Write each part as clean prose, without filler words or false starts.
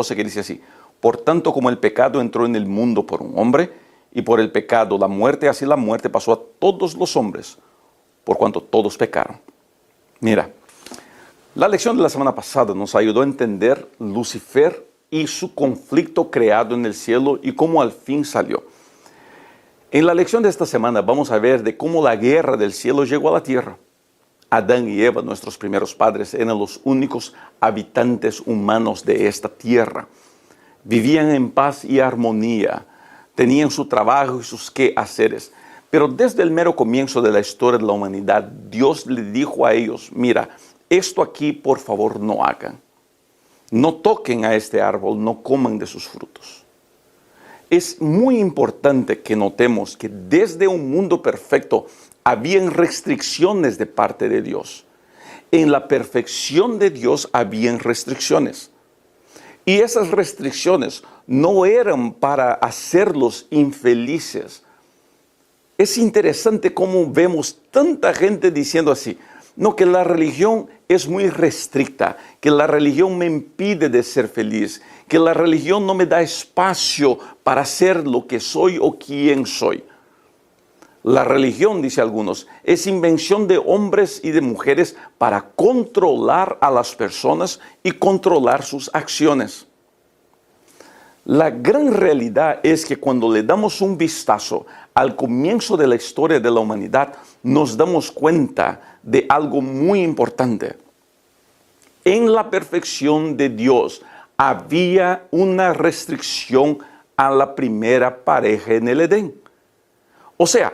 que dice así: por tanto, como el pecado entró en el mundo por un hombre, y por el pecado la muerte, así la muerte pasó a todos los hombres, por cuanto todos pecaron. Mira, la lección de la semana pasada nos ayudó a entender Lucifer y su conflicto creado en el cielo y cómo al fin salió. En la lección de esta semana vamos a ver de cómo la guerra del cielo llegó a la tierra. Adán y Eva, nuestros primeros padres, eran los únicos habitantes humanos de esta tierra. Vivían en paz y armonía, tenían su trabajo y sus quehaceres. Pero desde el mero comienzo de la historia de la humanidad, Dios le dijo a ellos: mira, esto aquí por favor no hagan. No toquen a este árbol, no coman de sus frutos. Es muy importante que notemos que desde un mundo perfecto habían restricciones de parte de Dios. En la perfección de Dios habían restricciones. Y esas restricciones no eran para hacerlos infelices. Es interesante cómo vemos tanta gente diciendo así: no, que la religión es muy restricta, que la religión me impide de ser feliz, que la religión no me da espacio para ser lo que soy o quién soy. La religión, dice algunos, es invención de hombres y de mujeres para controlar a las personas y controlar sus acciones. La gran realidad es que cuando le damos un vistazo al comienzo de la historia de la humanidad, nos damos cuenta de algo muy importante. En la perfección de Dios había una restricción a la primera pareja en el Edén. O sea,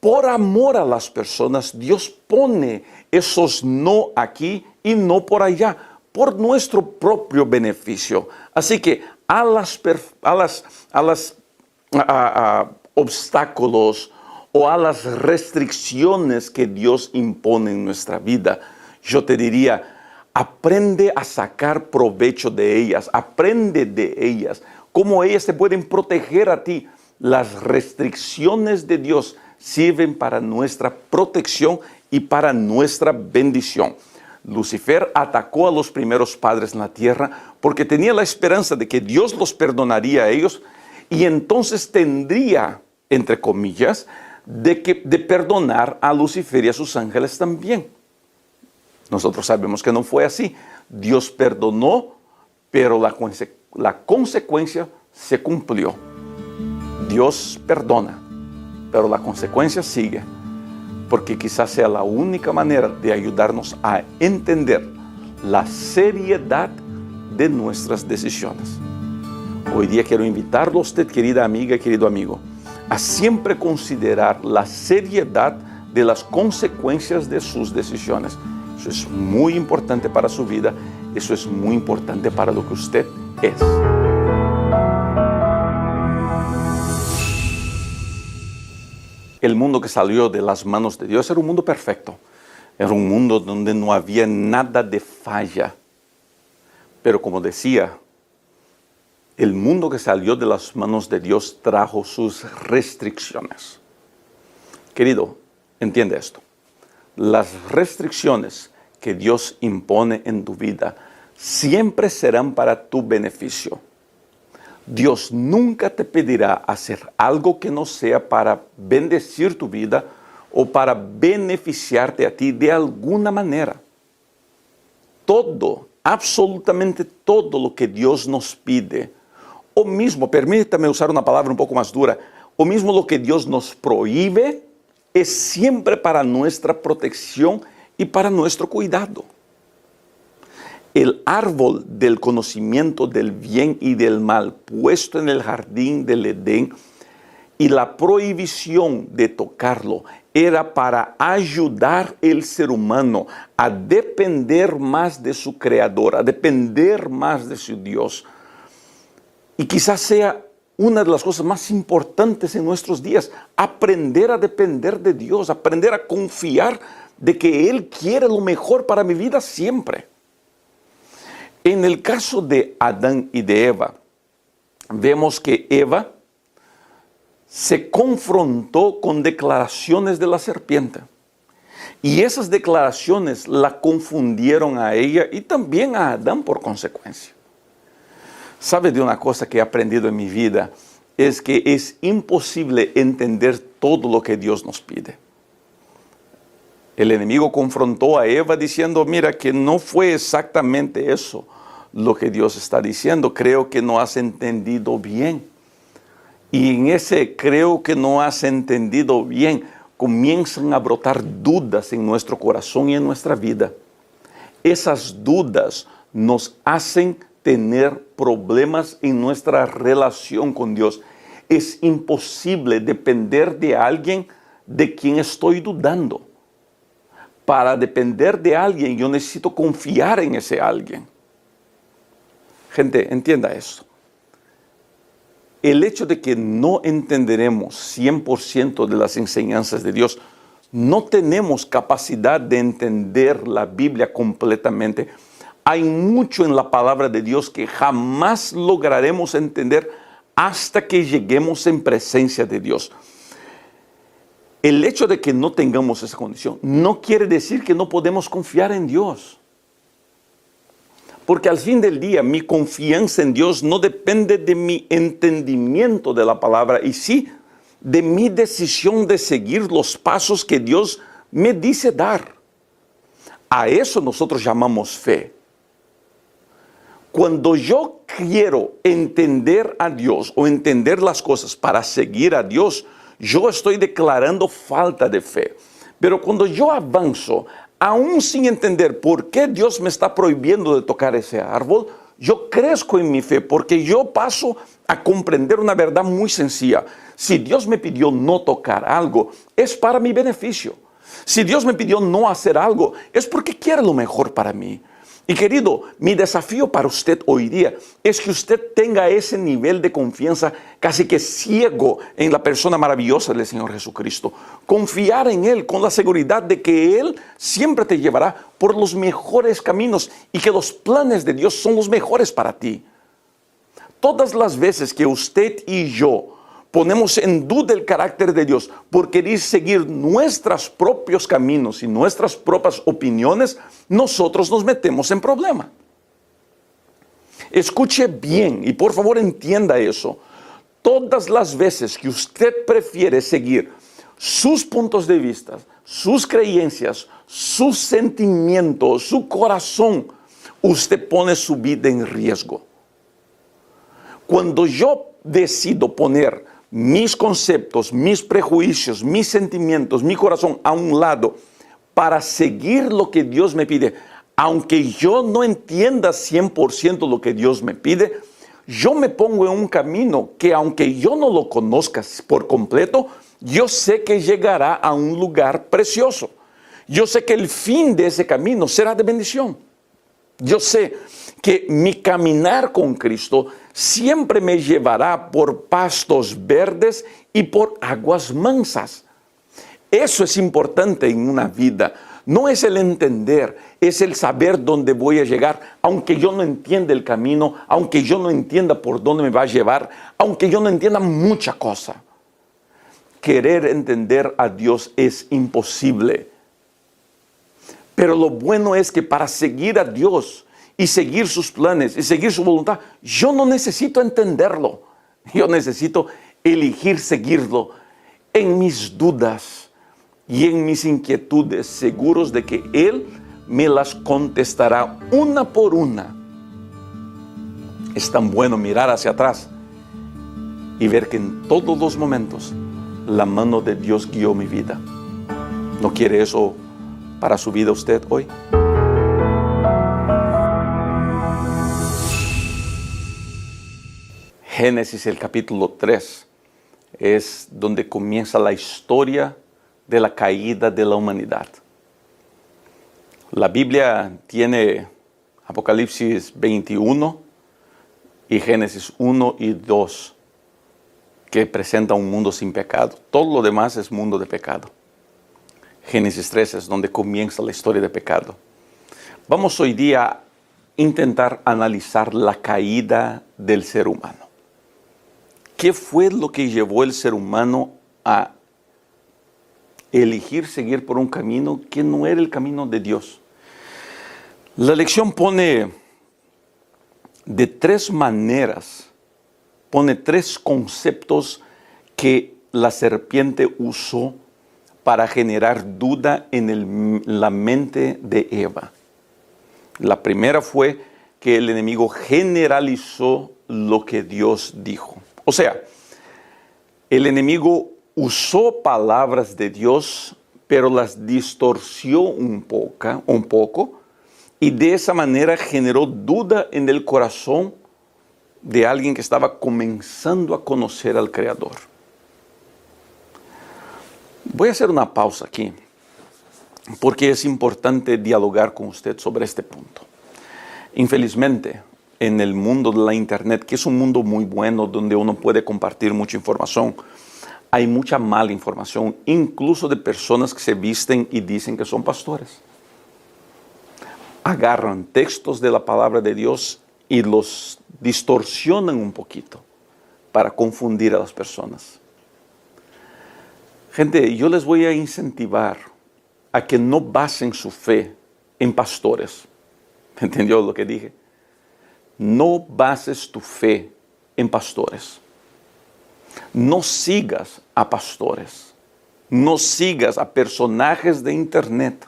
por amor a las personas, Dios pone esos no aquí y no por allá, por nuestro propio beneficio. Así que a los obstáculos o a las restricciones que Dios impone en nuestra vida, yo te diría: aprende a sacar provecho de ellas, aprende de ellas, cómo ellas te pueden proteger a ti. Las restricciones de Dios sirven para nuestra protección y para nuestra bendición. Lucifer atacó a los primeros padres en la tierra porque tenía la esperanza de que Dios los perdonaría a ellos y entonces tendría, entre comillas, de perdonar a Lucifer y a sus ángeles también. Nosotros sabemos que no fue así. Dios perdonó, pero la consecuencia se cumplió. Dios perdona, pero la consecuencia sigue, porque quizás sea la única manera de ayudarnos a entender la seriedad de nuestras decisiones. Hoy día quiero invitarlo a usted, querida amiga y querido amigo, a siempre considerar la seriedad de las consecuencias de sus decisiones. Eso es muy importante para su vida, eso es muy importante para lo que usted es. El mundo que salió de las manos de Dios era un mundo perfecto. Era un mundo donde no había nada de falla. Pero como decía, el mundo que salió de las manos de Dios trajo sus restricciones. Querido, entiende esto. Las restricciones que Dios impone en tu vida siempre serán para tu beneficio. Dios nunca te pedirá hacer algo que no sea para bendecir tu vida o para beneficiarte a ti de alguna manera. Todo, absolutamente todo lo que Dios nos pide, o mismo, permítame usar una palabra un poco más dura, o mismo lo que Dios nos prohíbe, es siempre para nuestra protección y para nuestro cuidado. El árbol del conocimiento del bien y del mal puesto en el jardín del Edén y la prohibición de tocarlo era para ayudar al ser humano a depender más de su creador, a depender más de su Dios. Y quizás sea una de las cosas más importantes en nuestros días, aprender a depender de Dios, aprender a confiar de que Él quiere lo mejor para mi vida siempre. En el caso de Adán y de Eva, vemos que Eva se confrontó con declaraciones de la serpiente. Y esas declaraciones la confundieron a ella y también a Adán por consecuencia. ¿Sabe de una cosa que he aprendido en mi vida? Es que es imposible entender todo lo que Dios nos pide. El enemigo confrontó a Eva diciendo, mira, que no fue exactamente eso lo que Dios está diciendo. Creo que no has entendido bien. Y en ese creo que no has entendido bien, comienzan a brotar dudas en nuestro corazón y en nuestra vida. Esas dudas nos hacen tener problemas en nuestra relación con Dios. Es imposible depender de alguien de quien estoy dudando. Para depender de alguien, yo necesito confiar en ese alguien. Gente, entienda esto. El hecho de que no entenderemos 100% de las enseñanzas de Dios, no tenemos capacidad de entender la Biblia completamente. Hay mucho en la palabra de Dios que jamás lograremos entender hasta que lleguemos en presencia de Dios. El hecho de que no tengamos esa condición no quiere decir que no podemos confiar en Dios. Porque al fin del día mi confianza en Dios no depende de mi entendimiento de la palabra y sí de mi decisión de seguir los pasos que Dios me dice dar. A eso nosotros llamamos fe. Cuando yo quiero entender a Dios o entender las cosas para seguir a Dios, yo estoy declarando falta de fe. Pero cuando yo avanzo, aún sin entender por qué Dios me está prohibiendo de tocar ese árbol, yo crezco en mi fe porque yo paso a comprender una verdad muy sencilla. Si Dios me pidió no tocar algo, es para mi beneficio. Si Dios me pidió no hacer algo, es porque quiere lo mejor para mí. Y querido, mi desafío para usted hoy día es que usted tenga ese nivel de confianza casi que ciego en la persona maravillosa del Señor Jesucristo. Confiar en Él con la seguridad de que Él siempre te llevará por los mejores caminos y que los planes de Dios son los mejores para ti. Todas las veces que usted y yo ponemos en duda el carácter de Dios por querer seguir nuestros propios caminos y nuestras propias opiniones, nosotros nos metemos en problema. Escuche bien y por favor entienda eso. Todas las veces que usted prefiere seguir sus puntos de vista, sus creencias, sus sentimientos, su corazón, usted pone su vida en riesgo. Cuando yo decido poner mis conceptos, mis prejuicios, mis sentimientos, mi corazón a un lado para seguir lo que Dios me pide, aunque yo no entienda 100% lo que Dios me pide, yo me pongo en un camino que aunque yo no lo conozca por completo, yo sé que llegará a un lugar precioso. Yo sé que el fin de ese camino será de bendición. Yo sé que mi caminar con Cristo siempre me llevará por pastos verdes y por aguas mansas. Eso es importante en una vida. No es el entender, es el saber dónde voy a llegar, aunque yo no entienda el camino, aunque yo no entienda por dónde me va a llevar, aunque yo no entienda mucha cosa. Querer entender a Dios es imposible. Pero lo bueno es que para seguir a Dios y seguir sus planes y seguir su voluntad, yo no necesito entenderlo. Yo necesito elegir seguirlo en mis dudas y en mis inquietudes, seguros de que Él me las contestará una por una. Es tan bueno mirar hacia atrás y ver que en todos los momentos la mano de Dios guió mi vida. ¿No quiere eso para su vida usted hoy? Génesis, el capítulo 3, es donde comienza la historia de la caída de la humanidad. La Biblia tiene Apocalipsis 21 y Génesis 1 y 2, que presenta un mundo sin pecado. Todo lo demás es mundo de pecado. Génesis 3 es donde comienza la historia de pecado. Vamos hoy día a intentar analizar la caída del ser humano. ¿Qué fue lo que llevó el ser humano a elegir seguir por un camino que no era el camino de Dios? La lección pone de tres maneras, pone tres conceptos que la serpiente usó para generar duda en la mente de Eva. La primera fue que el enemigo generalizó lo que Dios dijo. O sea, el enemigo usó palabras de Dios, pero las distorsió un poco, y de esa manera generó duda en el corazón de alguien que estaba comenzando a conocer al Creador. Voy a hacer una pausa aquí, porque es importante dialogar con usted sobre este punto. Infelizmente, en el mundo de la internet, que es un mundo muy bueno, donde uno puede compartir mucha información, hay mucha mala información, incluso de personas que se visten y dicen que son pastores. Agarran textos de la palabra de Dios y los distorsionan un poquito para confundir a las personas. Gente, yo les voy a incentivar a que no basen su fe en pastores. ¿Entendió lo que dije? No bases tu fe en pastores. No sigas a pastores. No sigas a personajes de internet.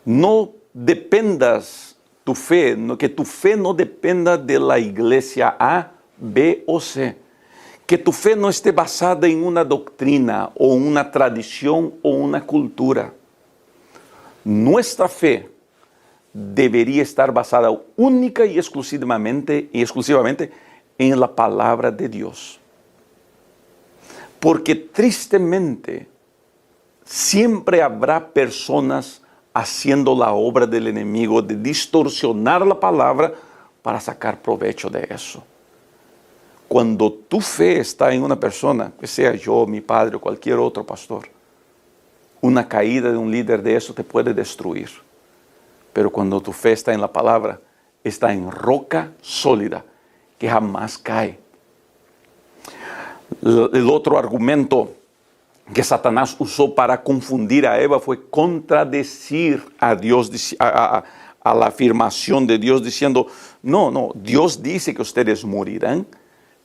No dependas tu fe, que tu fe no dependa de la iglesia A, B o C. Que tu fe no esté basada en una doctrina o una tradición o una cultura. Nuestra fe debería estar basada única y exclusivamente en la palabra de Dios. Porque tristemente siempre habrá personas haciendo la obra del enemigo de distorsionar la palabra para sacar provecho de eso. Cuando tu fe está en una persona, que sea yo, mi padre o cualquier otro pastor, una caída de un líder de eso te puede destruir. Pero cuando tu fe está en la palabra, está en roca sólida que jamás cae. El otro argumento que Satanás usó para confundir a Eva fue contradecir a Dios, a la afirmación de Dios, diciendo, no, Dios dice que ustedes morirán,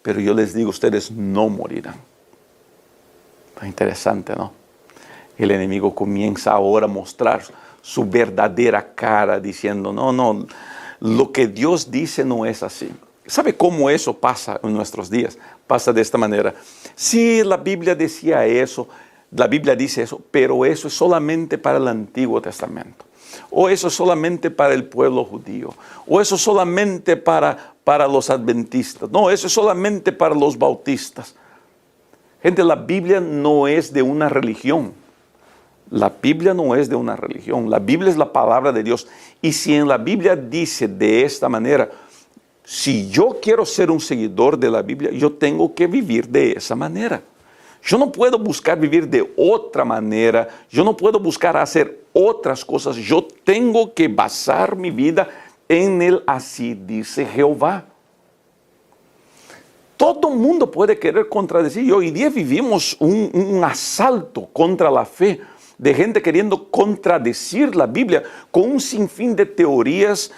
pero yo les digo, ustedes no morirán. Interesante, ¿no? El enemigo comienza ahora a mostrar su verdadera cara, diciendo, no, lo que Dios dice no es así. ¿Sabe cómo eso pasa en nuestros días? Pasa de esta manera. Sí, la Biblia decía eso, la Biblia dice eso, pero eso es solamente para el Antiguo Testamento. O eso es solamente para el pueblo judío. O eso es solamente para los adventistas. No, eso es solamente para los bautistas. Gente, la Biblia no es de una religión. La Biblia no es de una religión. La Biblia es la palabra de Dios. Y si en la Biblia dice de esta manera, si yo quiero ser un seguidor de la Biblia, yo tengo que vivir de esa manera. Yo no puedo buscar vivir de otra manera. Yo no puedo buscar hacer otras cosas. Yo tengo que basar mi vida en el así dice Jehová. Todo el mundo puede querer contradecir. Y hoy día vivimos un asalto contra la fe de gente queriendo contradecir la Biblia con un sinfín de teorías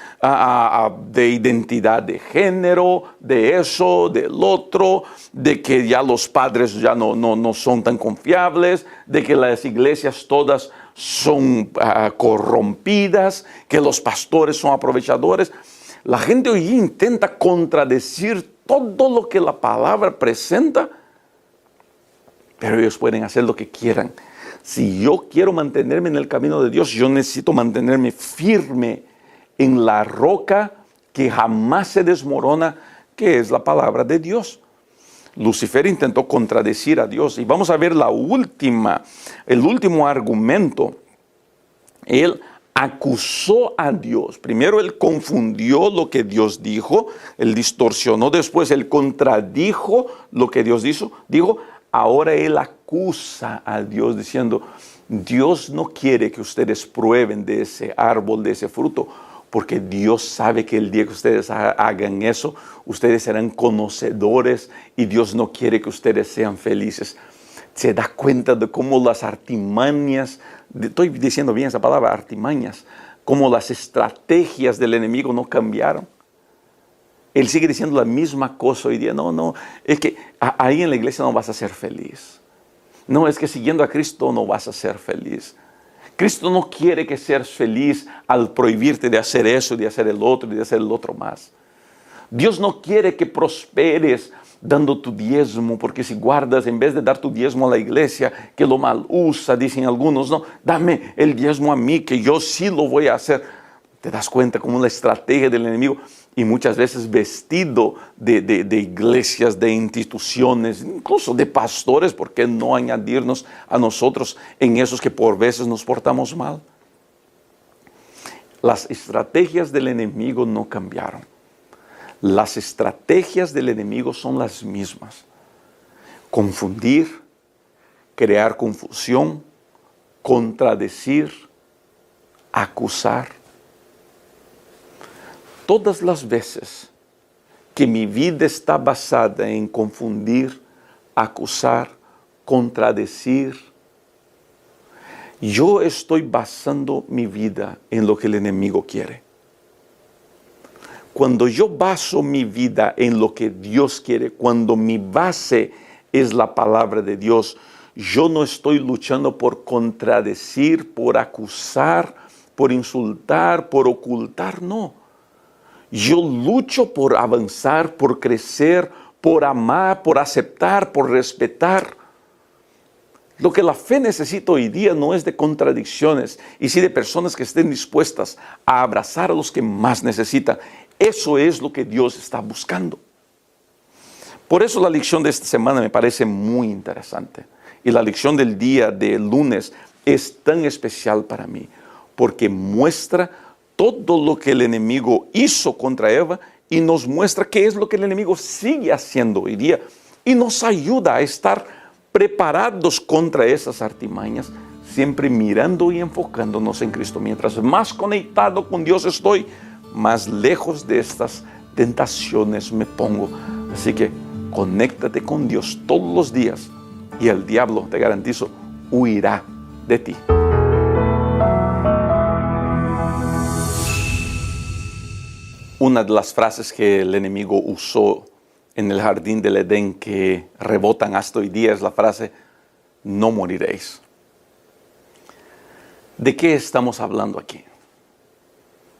de identidad de género, de eso, del otro, de que ya los padres ya no son tan confiables, de que las iglesias todas son corrompidas, que los pastores son aprovechadores. La gente hoy intenta contradecir todo lo que la palabra presenta, pero ellos pueden hacer lo que quieran. Si yo quiero mantenerme en el camino de Dios, yo necesito mantenerme firme en la roca que jamás se desmorona, que es la palabra de Dios. Lucifer intentó contradecir a Dios. Y vamos a ver el último argumento. Él acusó a Dios. Primero él confundió lo que Dios dijo, él distorsionó, después él contradijo lo que Dios dijo. Ahora él acusa a Dios diciendo, Dios no quiere que ustedes prueben de ese árbol, de ese fruto, porque Dios sabe que el día que ustedes hagan eso, ustedes serán conocedores y Dios no quiere que ustedes sean felices. Se da cuenta de cómo las artimañas, estoy diciendo bien esa palabra, artimañas, cómo las estrategias del enemigo no cambiaron. Él sigue diciendo la misma cosa hoy día. No, es que ahí en la iglesia no vas a ser feliz. No, es que siguiendo a Cristo no vas a ser feliz. Cristo no quiere que seas feliz al prohibirte de hacer eso, de hacer el otro y de hacer el otro más. Dios no quiere que prosperes dando tu diezmo, porque si guardas, en vez de dar tu diezmo a la iglesia, que lo mal usa, dicen algunos, no, dame el diezmo a mí, que yo sí lo voy a hacer. Te das cuenta como una estrategia del enemigo, y muchas veces vestido de iglesias, de instituciones, incluso de pastores. ¿Por qué no añadirnos a nosotros en esos que por veces nos portamos mal? Las estrategias del enemigo no cambiaron. Las estrategias del enemigo son las mismas. Confundir, crear confusión, contradecir, acusar. Todas las veces que mi vida está basada en confundir, acusar, contradecir, yo estoy basando mi vida en lo que el enemigo quiere. Cuando yo baso mi vida en lo que Dios quiere, cuando mi base es la palabra de Dios, yo no estoy luchando por contradecir, por acusar, por insultar, por ocultar, no. Yo lucho por avanzar, por crecer, por amar, por aceptar, por respetar. Lo que la fe necesita hoy día no es de contradicciones, y sí de personas que estén dispuestas a abrazar a los que más necesitan. Eso es lo que Dios está buscando. Por eso la lección de esta semana me parece muy interesante. Y la lección del día de lunes es tan especial para mí, porque muestra todo lo que el enemigo hizo contra Eva y nos muestra qué es lo que el enemigo sigue haciendo hoy día, y nos ayuda a estar preparados contra esas artimañas, siempre mirando y enfocándonos en Cristo. Mientras más conectado con Dios estoy, más lejos de estas tentaciones me pongo. Así que conéctate con Dios todos los días y el diablo, te garantizo, huirá de ti. Una de las frases que el enemigo usó en el jardín del Edén que rebotan hasta hoy día es la frase, no moriréis. ¿De qué estamos hablando aquí?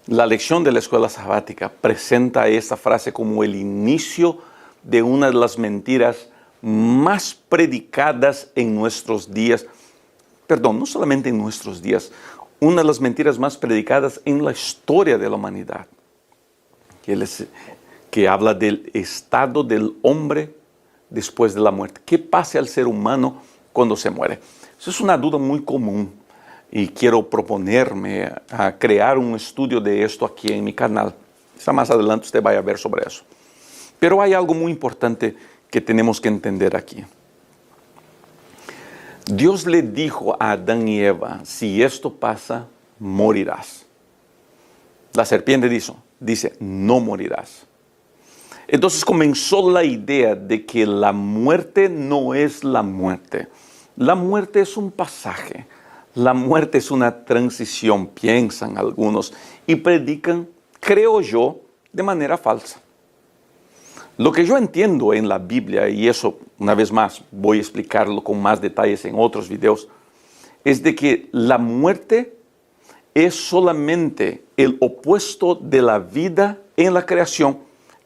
La lección de la escuela sabática presenta esta frase como el inicio de una de las mentiras más predicadas en nuestros días. Perdón, no solamente en nuestros días, una de las mentiras más predicadas en la historia de la humanidad. Que habla del estado del hombre después de la muerte. ¿Qué pasa al ser humano cuando se muere? Eso es una duda muy común y quiero proponerme a crear un estudio de esto aquí en mi canal. Quizá más adelante usted vaya a ver sobre eso. Pero hay algo muy importante que tenemos que entender aquí. Dios le dijo a Adán y Eva, si esto pasa, morirás. La serpiente dice, no morirás. Entonces comenzó la idea de que la muerte no es la muerte. La muerte es un pasaje. La muerte es una transición, piensan algunos, y predican, creo yo, de manera falsa. Lo que yo entiendo en la Biblia, y eso una vez más voy a explicarlo con más detalles en otros videos, es de que la muerte es solamente el opuesto de la vida en la creación.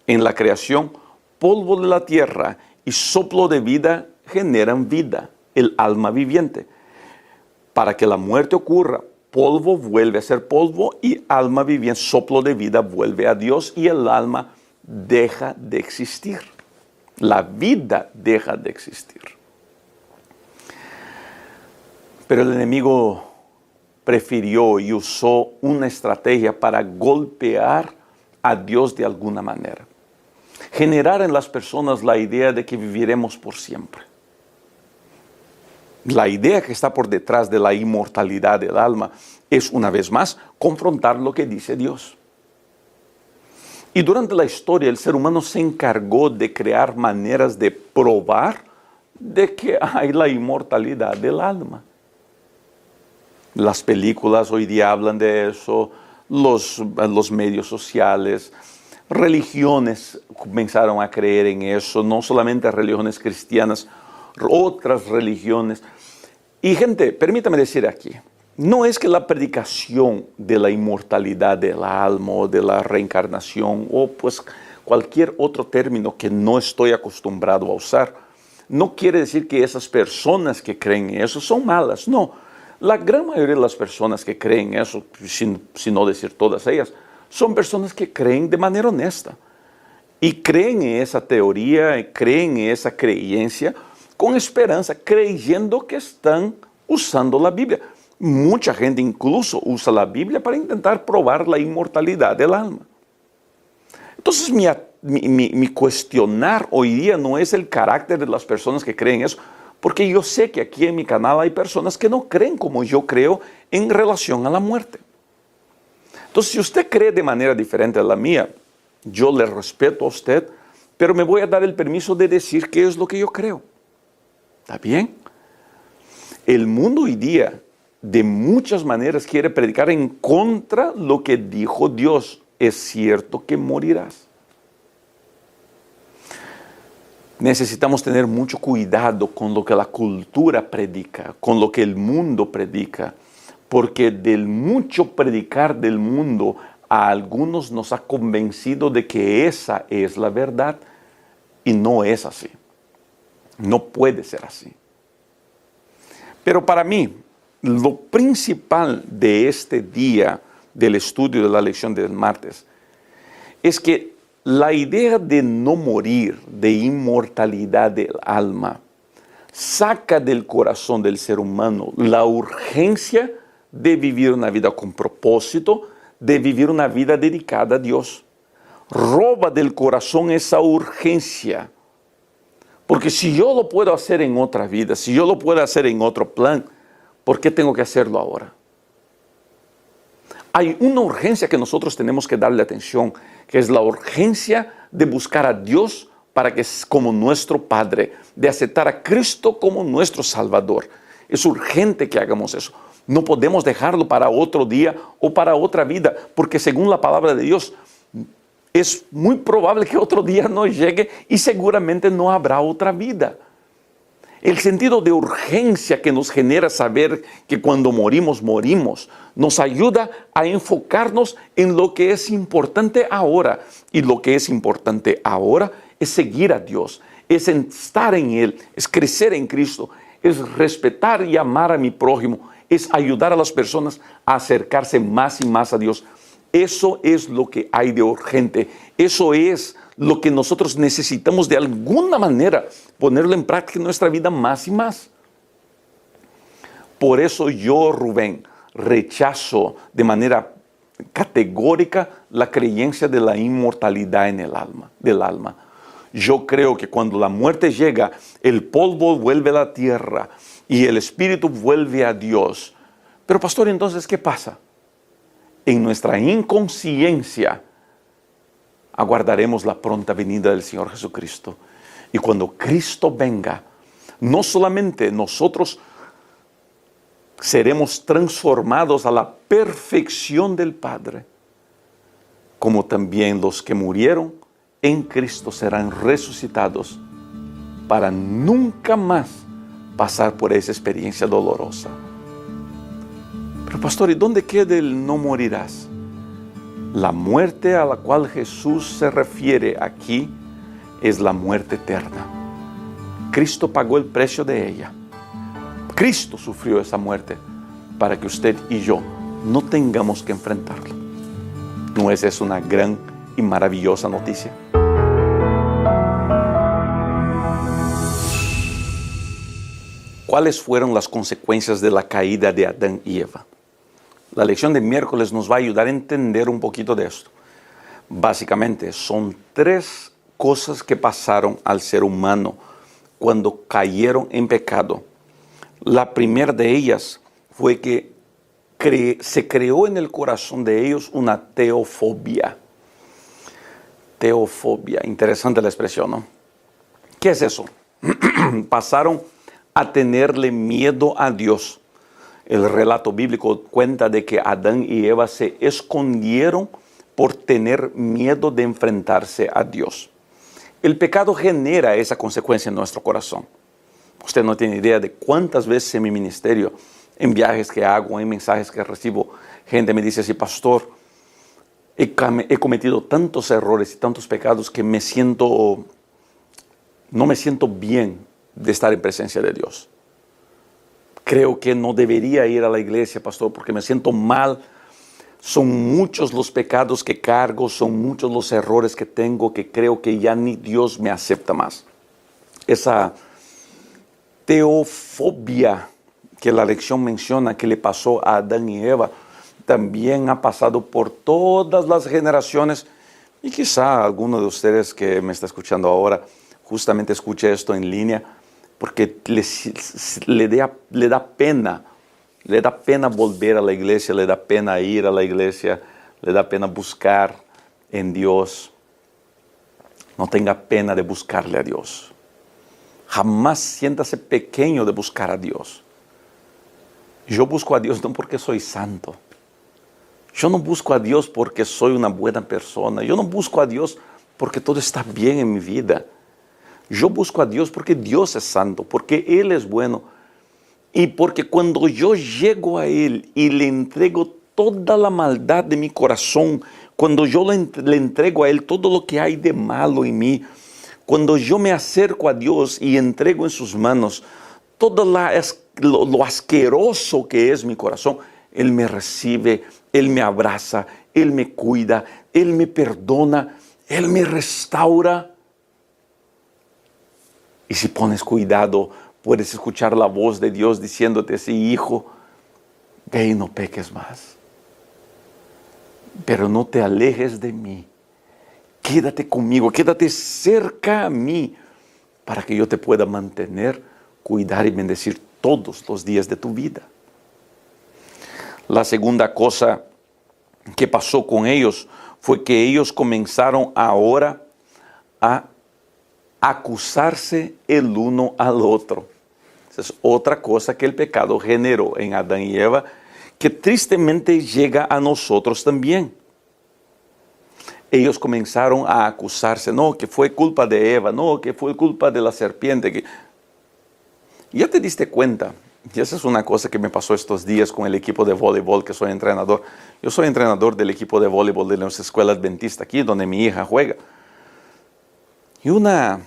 En la creación, polvo de la tierra y soplo de vida generan vida, el alma viviente. Para que la muerte ocurra, polvo vuelve a ser polvo y alma viviente, soplo de vida vuelve a Dios y el alma deja de existir. La vida deja de existir. Pero el enemigo prefirió y usó una estrategia para golpear a Dios de alguna manera. Generar en las personas la idea de que viviremos por siempre. La idea que está por detrás de la inmortalidad del alma es, una vez más, confrontar lo que dice Dios. Y durante la historia el ser humano se encargó de crear maneras de probar de que hay la inmortalidad del alma. Las películas hoy día hablan de eso, los medios sociales, religiones comenzaron a creer en eso, no solamente religiones cristianas, otras religiones. Y gente, permítame decir aquí, no es que la predicación de la inmortalidad del alma o de la reencarnación o pues cualquier otro término que no estoy acostumbrado a usar, no quiere decir que esas personas que creen en eso son malas, no. La gran mayoría de las personas que creen en eso, sin no decir todas ellas, son personas que creen de manera honesta y creen en esa teoría, creen en esa creencia con esperanza, creyendo que están usando la Biblia. Mucha gente incluso usa la Biblia para intentar probar la inmortalidad del alma. Entonces mi cuestionar hoy día no es el carácter de las personas que creen eso, porque yo sé que aquí en mi canal hay personas que no creen como yo creo en relación a la muerte. Entonces, si usted cree de manera diferente a la mía, yo le respeto a usted, pero me voy a dar el permiso de decir qué es lo que yo creo. ¿Está bien? El mundo hoy día, de muchas maneras, quiere predicar en contra de lo que dijo Dios. Es cierto que morirás. Necesitamos tener mucho cuidado con lo que la cultura predica, con lo que el mundo predica, porque del mucho predicar del mundo, a algunos nos ha convencido de que esa es la verdad y no es así. No puede ser así. Pero para mí, lo principal de este día del estudio de la lección del martes es que la idea de no morir, de inmortalidad del alma, saca del corazón del ser humano la urgencia de vivir una vida con propósito, de vivir una vida dedicada a Dios. Roba del corazón esa urgencia. Porque si yo lo puedo hacer en otra vida, si yo lo puedo hacer en otro plan, ¿por qué tengo que hacerlo ahora? Hay una urgencia que nosotros tenemos que darle atención, que es la urgencia de buscar a Dios para que es como nuestro Padre, de aceptar a Cristo como nuestro Salvador. Es urgente que hagamos eso. No podemos dejarlo para otro día o para otra vida, porque según la palabra de Dios, es muy probable que otro día no llegue y seguramente no habrá otra vida. El sentido de urgencia que nos genera saber que cuando morimos, morimos, nos ayuda a enfocarnos en lo que es importante ahora. Y lo que es importante ahora es seguir a Dios, es estar en Él, es crecer en Cristo, es respetar y amar a mi prójimo, es ayudar a las personas a acercarse más y más a Dios. Eso es lo que hay de urgente. Eso es lo que nosotros necesitamos de alguna manera ponerlo en práctica en nuestra vida más y más. Por eso yo, Rubén, rechazo de manera categórica la creencia de la inmortalidad en el alma, del alma. Yo creo que cuando la muerte llega, el polvo vuelve a la tierra y el espíritu vuelve a Dios. Pero pastor, entonces, ¿qué pasa? En nuestra inconsciencia aguardaremos la pronta venida del Señor Jesucristo. Y cuando Cristo venga, no solamente nosotros seremos transformados a la perfección del Padre, como también los que murieron en Cristo serán resucitados para nunca más pasar por esa experiencia dolorosa. Pero pastor, ¿y dónde queda el no morirás? La muerte a la cual Jesús se refiere aquí es la muerte eterna. Cristo pagó el precio de ella. Cristo sufrió esa muerte para que usted y yo no tengamos que enfrentarla. ¿No es eso una gran y maravillosa noticia? ¿Cuáles fueron las consecuencias de la caída de Adán y Eva? La lección de miércoles nos va a ayudar a entender un poquito de esto. Básicamente, son 3 cosas que pasaron al ser humano cuando cayeron en pecado. La primera de ellas fue que se creó en el corazón de ellos una teofobia. Teofobia, interesante la expresión, ¿no? ¿Qué es eso? Pasaron a tenerle miedo a Dios. El relato bíblico cuenta de que Adán y Eva se escondieron por tener miedo de enfrentarse a Dios. El pecado genera esa consecuencia en nuestro corazón. Usted no tiene idea de cuántas veces en mi ministerio, en viajes que hago, en mensajes que recibo, gente me dice así: pastor, he cometido tantos errores y tantos pecados que no me siento bien de estar en presencia de Dios. Creo que no debería ir a la iglesia, pastor, porque me siento mal. Son muchos los pecados que cargo, son muchos los errores que tengo, que creo que ya ni Dios me acepta más. Esa teofobia que la lección menciona que le pasó a Adán y Eva, también ha pasado por todas las generaciones, y quizá alguno de ustedes que me está escuchando ahora justamente escuche esto en línea porque le da pena volver a la iglesia, le da pena ir a la iglesia, le da pena buscar en Dios. No tenga pena de buscarle a Dios. Jamás siéntase pequeño de buscar a Dios. Yo busco a Dios no porque soy santo. Yo no busco a Dios porque soy una buena persona. Yo no busco a Dios porque todo está bien en mi vida. Yo busco a Dios porque Dios es santo, porque Él es bueno. Y porque cuando yo llego a Él y le entrego toda la maldad de mi corazón, cuando yo le entrego a Él todo lo que hay de malo en mí, cuando yo me acerco a Dios y entrego en sus manos todo lo asqueroso que es mi corazón, Él me recibe, Él me abraza, Él me cuida, Él me perdona, Él me restaura. Y si pones cuidado, puedes escuchar la voz de Dios diciéndote así: hijo, ve y no peques más. Pero no te alejes de mí. Quédate conmigo, quédate cerca a mí para que yo te pueda mantener, cuidar y bendecir todos los días de tu vida. La segunda cosa que pasó con ellos fue que ellos comenzaron ahora a acusarse el uno al otro. Esa es otra cosa que el pecado generó en Adán y Eva, que tristemente llega a nosotros también. Ellos comenzaron a acusarse: no, que fue culpa de Eva, no, que fue culpa de la serpiente. ¿Ya te diste cuenta? Y esa es una cosa que me pasó estos días con el equipo de voleibol que soy entrenador. Yo soy entrenador del equipo de voleibol de la escuela adventista aquí, donde mi hija juega. Y una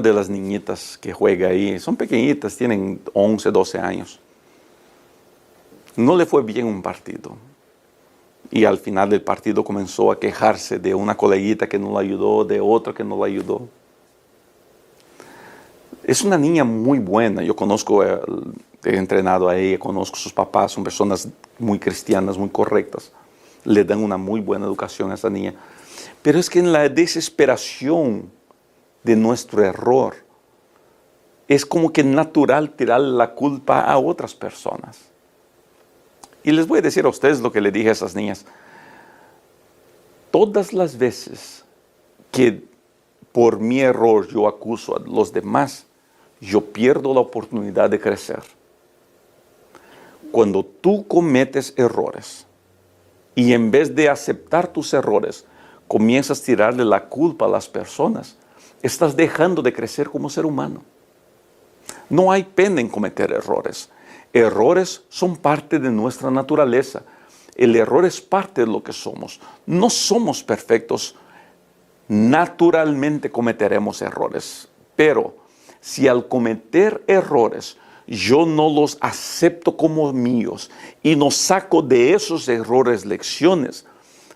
de las niñitas que juega ahí, son pequeñitas, tienen 11, 12 años. No le fue bien un partido. Y al final del partido comenzó a quejarse de una coleguita que no la ayudó, de otra que no la ayudó. Es una niña muy buena. Yo conozco, he entrenado a ella, conozco a sus papás, son personas muy cristianas, muy correctas. Le dan una muy buena educación a esa niña. Pero es que en la desesperación de nuestro error, es como que natural tirar la culpa a otras personas. Y les voy a decir a ustedes lo que le dije a esas niñas. Todas las veces que por mi error yo acuso a los demás, yo pierdo la oportunidad de crecer. Cuando tú cometes errores y en vez de aceptar tus errores, comienzas a tirarle la culpa a las personas, estás dejando de crecer como ser humano. No hay pena en cometer errores. Errores son parte de nuestra naturaleza. El error es parte de lo que somos. No somos perfectos. Naturalmente cometeremos errores. Pero si al cometer errores yo no los acepto como míos y no saco de esos errores lecciones,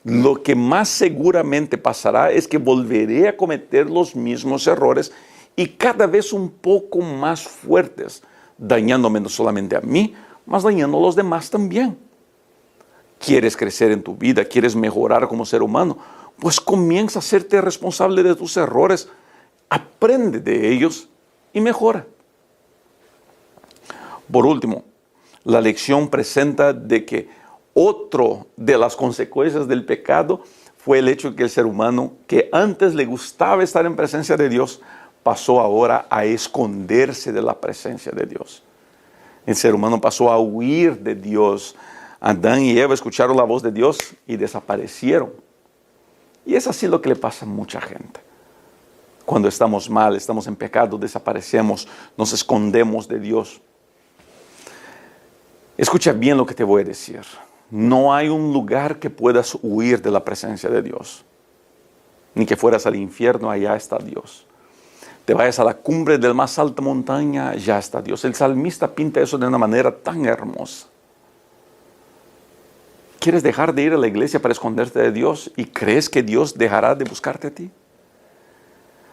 lo que más seguramente pasará es que volveré a cometer los mismos errores y cada vez un poco más fuertes, dañándome no solamente a mí, mas dañando a los demás también. ¿Quieres crecer en tu vida? ¿Quieres mejorar como ser humano? Pues comienza a hacerte responsable de tus errores, aprende de ellos y mejora. Por último, la lección presenta de que otro de las consecuencias del pecado fue el hecho de que el ser humano, que antes le gustaba estar en presencia de Dios, pasó ahora a esconderse de la presencia de Dios. El ser humano pasó a huir de Dios, Adán y Eva escucharon la voz de Dios y desaparecieron. Y es así lo que le pasa a mucha gente. Cuando estamos mal, estamos en pecado, desaparecemos, nos escondemos de Dios. Escucha bien lo que te voy a decir. No hay un lugar que puedas huir de la presencia de Dios. Ni que fueras al infierno, allá está Dios. Te vayas a la cumbre de la más alta montaña, allá está Dios. El salmista pinta eso de una manera tan hermosa. ¿Quieres dejar de ir a la iglesia para esconderte de Dios y crees que Dios dejará de buscarte a ti?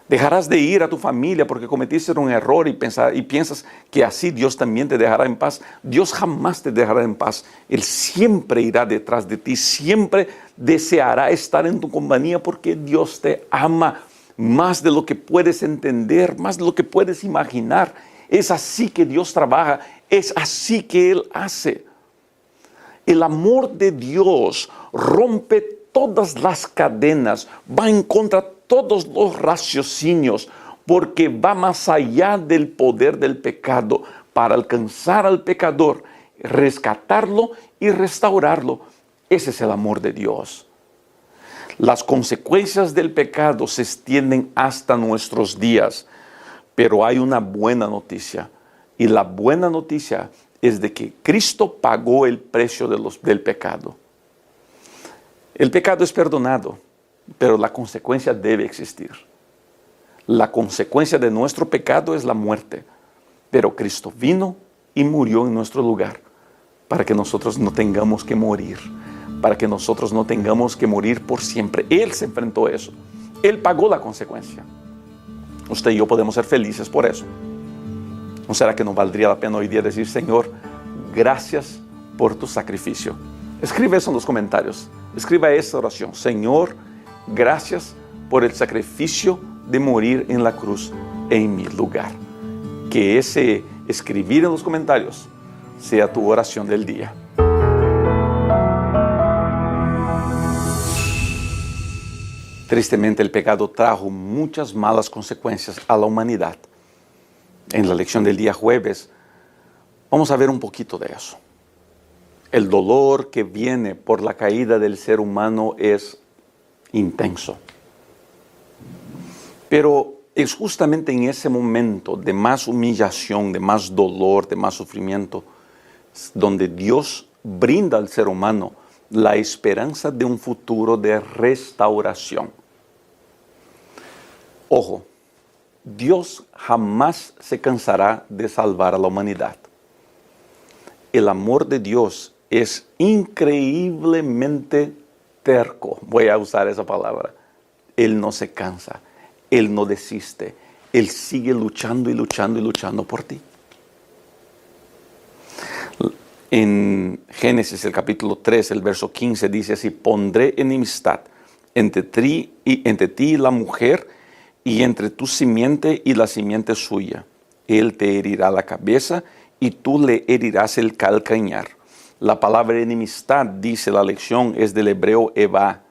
¿Dejarás de ir a tu familia porque cometiste un error y piensas que así Dios también te dejará en paz? Dios jamás te dejará en paz. Él siempre irá detrás de ti, siempre deseará estar en tu compañía porque Dios te ama más de lo que puedes entender, más de lo que puedes imaginar. Es así que Dios trabaja, es así que Él hace. El amor de Dios rompe todas las cadenas, va en contra de todos los raciocinios, porque va más allá del poder del pecado para alcanzar al pecador, rescatarlo y restaurarlo. Ese es el amor de Dios. Las consecuencias del pecado se extienden hasta nuestros días, pero hay una buena noticia, y la buena noticia es de que Cristo pagó el precio del pecado. El pecado es perdonado, pero la consecuencia debe existir. La consecuencia de nuestro pecado es la muerte, pero Cristo vino y murió en nuestro lugar para que nosotros no tengamos que morir, para que nosotros no tengamos que morir por siempre. Él se enfrentó a eso. Él pagó la consecuencia. Usted y yo podemos ser felices por eso. ¿No será que no valdría la pena hoy día decir, Señor, gracias por tu sacrificio? Escribe eso en los comentarios. Escriba esta oración. Señor, gracias por el sacrificio de morir en la cruz en mi lugar. Que ese escribir en los comentarios sea tu oración del día. Tristemente, el pecado trajo muchas malas consecuencias a la humanidad. En la lección del día jueves vamos a ver un poquito de eso. El dolor que viene por la caída del ser humano es intenso. Pero es justamente en ese momento de más humillación, de más dolor, de más sufrimiento, donde Dios brinda al ser humano la esperanza de un futuro de restauración. Ojo, Dios jamás se cansará de salvar a la humanidad. El amor de Dios es increíblemente terco, voy a usar esa palabra. Él no se cansa, Él no desiste, Él sigue luchando y luchando y luchando por ti. En Génesis, el capítulo 3, el verso 15, dice así: pondré enemistad entre ti y la mujer, y entre tu simiente y la simiente suya. Él te herirá la cabeza y tú le herirás el calcañar. La palabra enemistad, dice la lección, es del hebreo evá.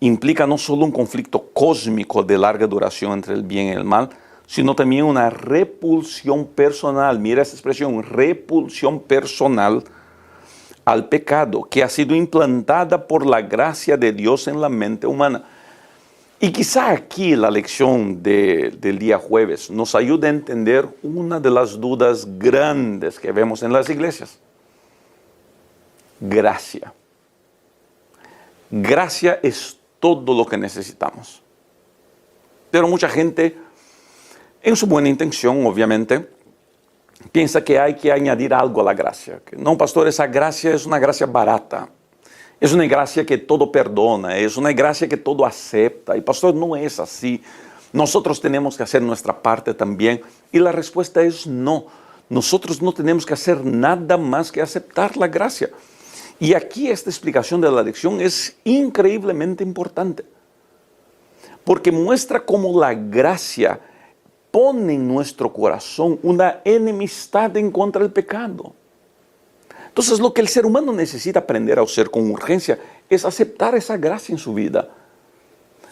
Implica no solo un conflicto cósmico de larga duración entre el bien y el mal, sino también una repulsión personal. Mira esa expresión, repulsión personal al pecado, que ha sido implantada por la gracia de Dios en la mente humana. Y quizá aquí la lección del día jueves nos ayude a entender una de las dudas grandes que vemos en las iglesias. Gracia. Gracia es todo lo que necesitamos. Pero mucha gente, en su buena intención, obviamente, piensa que hay que añadir algo a la gracia. Que, no, pastor, esa gracia es una gracia barata. Es una gracia que todo perdona, es una gracia que todo acepta. Y pastor, no es así. Nosotros tenemos que hacer nuestra parte también. Y la respuesta es no. Nosotros no tenemos que hacer nada más que aceptar la gracia. Y aquí esta explicación de la lección es increíblemente importante. Porque muestra cómo la gracia pone en nuestro corazón una enemistad en contra del pecado. Entonces, lo que el ser humano necesita aprender a hacer con urgencia es aceptar esa gracia en su vida.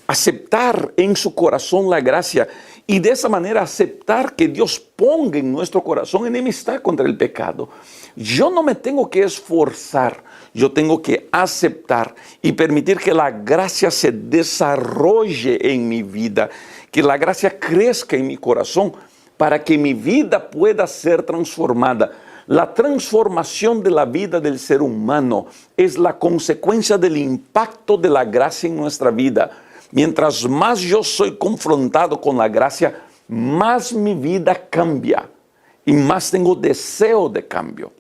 Aceptar en su corazón la gracia y de esa manera aceptar que Dios ponga en nuestro corazón enemistad contra el pecado. Yo no me tengo que esforzar, Yo tengo que aceptar y permitir que la gracia se desarrolle en mi vida, que la gracia crezca en mi corazón para que mi vida pueda ser transformada. La transformación de la vida del ser humano es la consecuencia del impacto de la gracia en nuestra vida. Mientras más yo soy confrontado con la gracia, más mi vida cambia y más tengo deseo de cambio.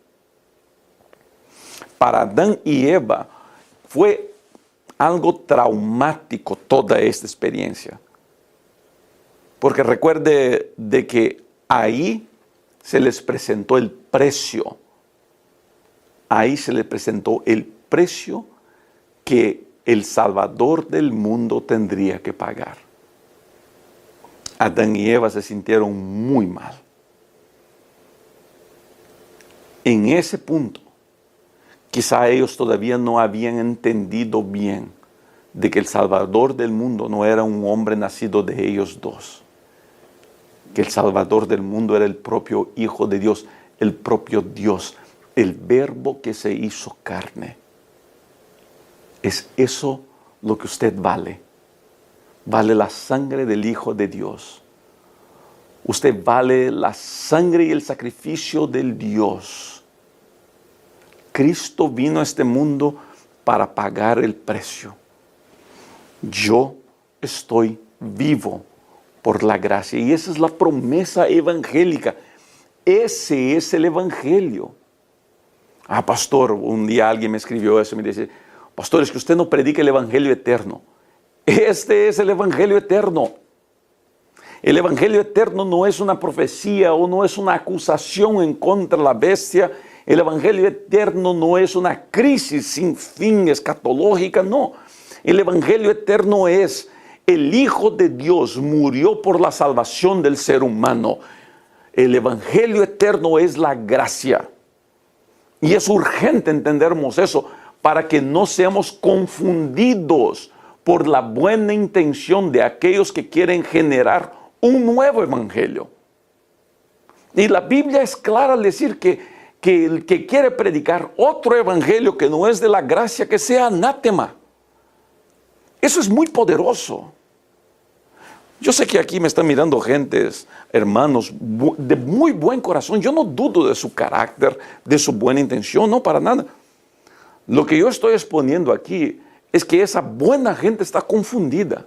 Para Adán y Eva fue algo traumático toda esta experiencia. Porque recuerde de que ahí se les presentó el precio. Ahí se les presentó el precio que el Salvador del mundo tendría que pagar. Adán y Eva se sintieron muy mal. En ese punto, quizá ellos todavía no habían entendido bien de que el Salvador del mundo no era un hombre nacido de ellos dos, que el Salvador del mundo era el propio Hijo de Dios, el propio Dios, el Verbo que se hizo carne. Es eso lo que usted vale. Vale la sangre del Hijo de Dios. Usted vale la sangre y el sacrificio del Dios. Cristo vino a este mundo para pagar el precio. Yo estoy vivo por la gracia. Y esa es la promesa evangélica. Ese es el evangelio. Pastor, un día alguien me escribió eso y me dice, pastor, es que usted no predica el evangelio eterno. Este es el evangelio eterno. El evangelio eterno no es una profecía o no es una acusación en contra de la bestia. El evangelio eterno no es una crisis sin fin escatológica, no. El evangelio eterno es el Hijo de Dios murió por la salvación del ser humano. El evangelio eterno es la gracia. Y es urgente entendernos eso para que no seamos confundidos por la buena intención de aquellos que quieren generar un nuevo evangelio. Y la Biblia es clara al decir que el que quiere predicar otro evangelio que no es de la gracia, que sea anátema. Eso es muy poderoso. Yo sé que aquí me están mirando gentes, hermanos, de muy buen corazón. Yo no dudo de su carácter, de su buena intención, no, para nada. Lo que yo estoy exponiendo aquí es que esa buena gente está confundida.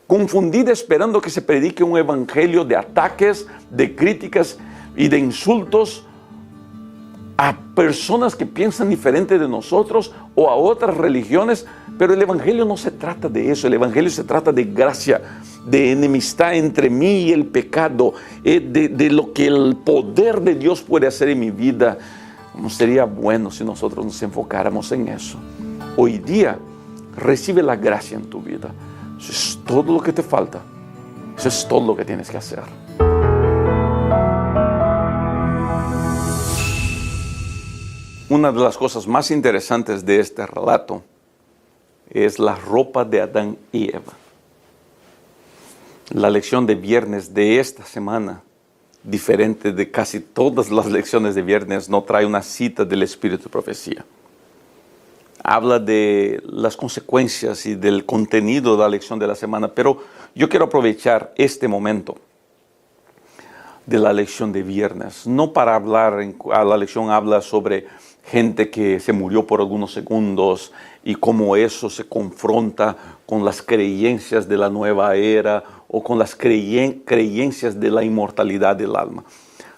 Confundida esperando que se predique un evangelio de ataques, de críticas y de insultos a personas que piensan diferente de nosotros o a otras religiones, pero el evangelio no se trata de eso. El evangelio se trata de gracia, de enemistad entre mí y el pecado, de lo que el poder de Dios puede hacer en mi vida. ¿Cómo sería bueno si nosotros nos enfocáramos en eso? Hoy día recibe la gracia en tu vida. Eso es todo lo que te falta. Eso es todo lo que tienes que hacer. Una de las cosas más interesantes de este relato es la ropa de Adán y Eva. La lección de viernes de esta semana, diferente de casi todas las lecciones de viernes, no trae una cita del Espíritu de Profecía. Habla de las consecuencias y del contenido de la lección de la semana, pero yo quiero aprovechar este momento de la lección de viernes, no para hablar, la lección habla sobre gente que se murió por algunos segundos y cómo eso se confronta con las creencias de la nueva era o con las creencias de la inmortalidad del alma.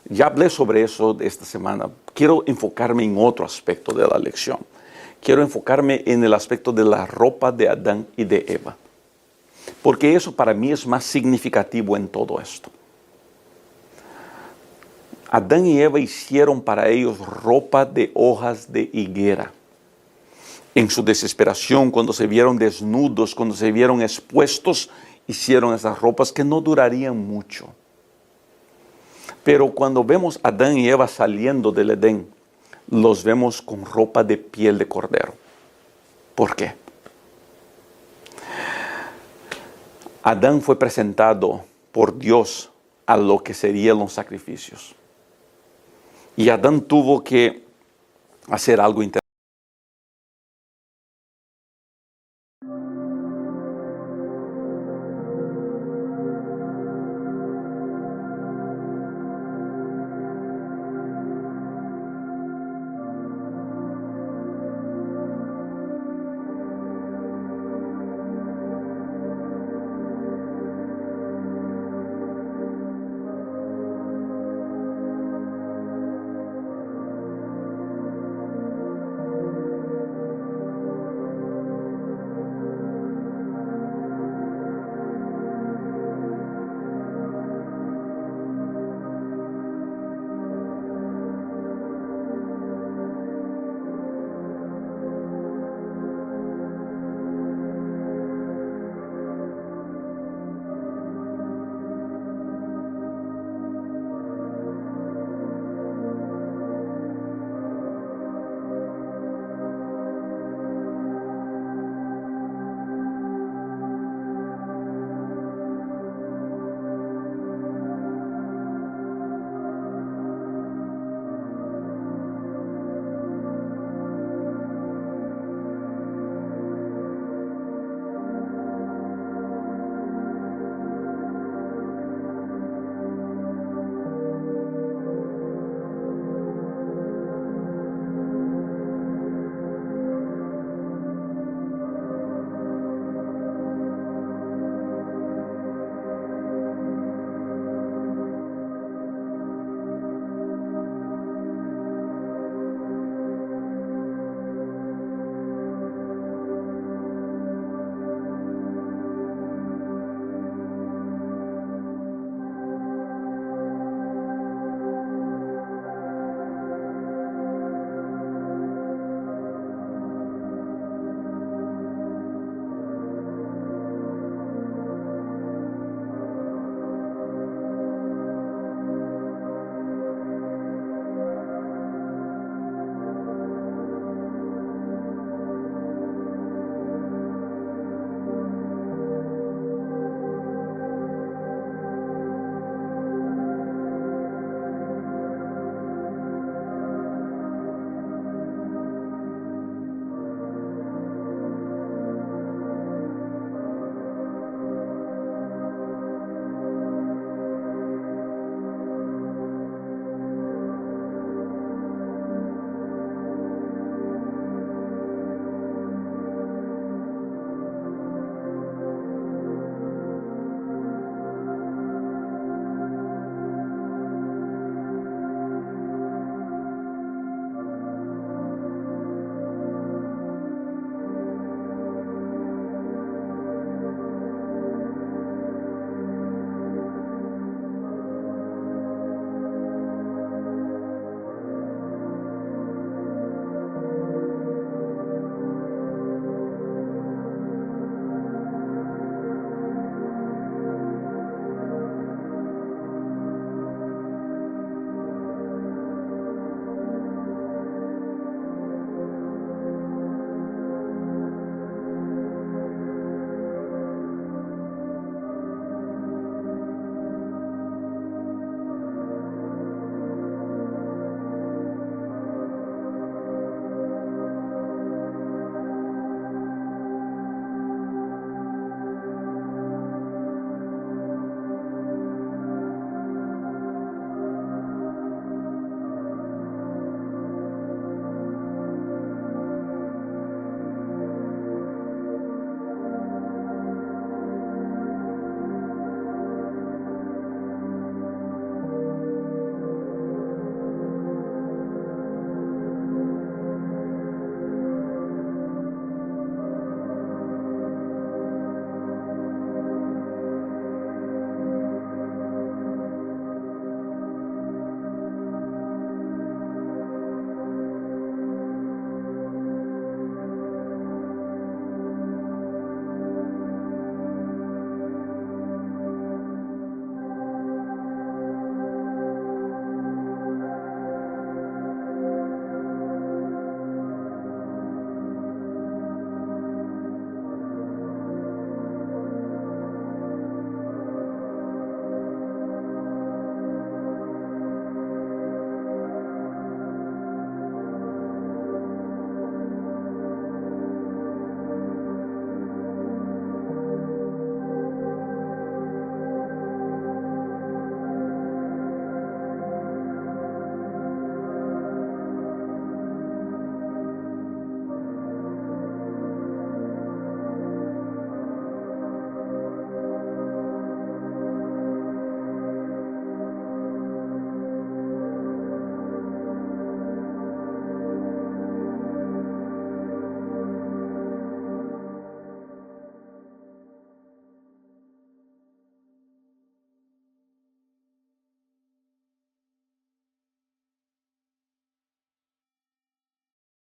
Ya hablé sobre eso esta semana. Quiero enfocarme en otro aspecto de la lección. Quiero enfocarme en el aspecto de la ropa de Adán y de Eva, porque eso para mí es más significativo en todo esto. Adán y Eva hicieron para ellos ropa de hojas de higuera. En su desesperación, cuando se vieron desnudos, cuando se vieron expuestos, hicieron esas ropas que no durarían mucho. Pero cuando vemos a Adán y Eva saliendo del Edén, los vemos con ropa de piel de cordero. ¿Por qué? Adán fue presentado por Dios a lo que serían los sacrificios. Y Adán tuvo que hacer algo interesante.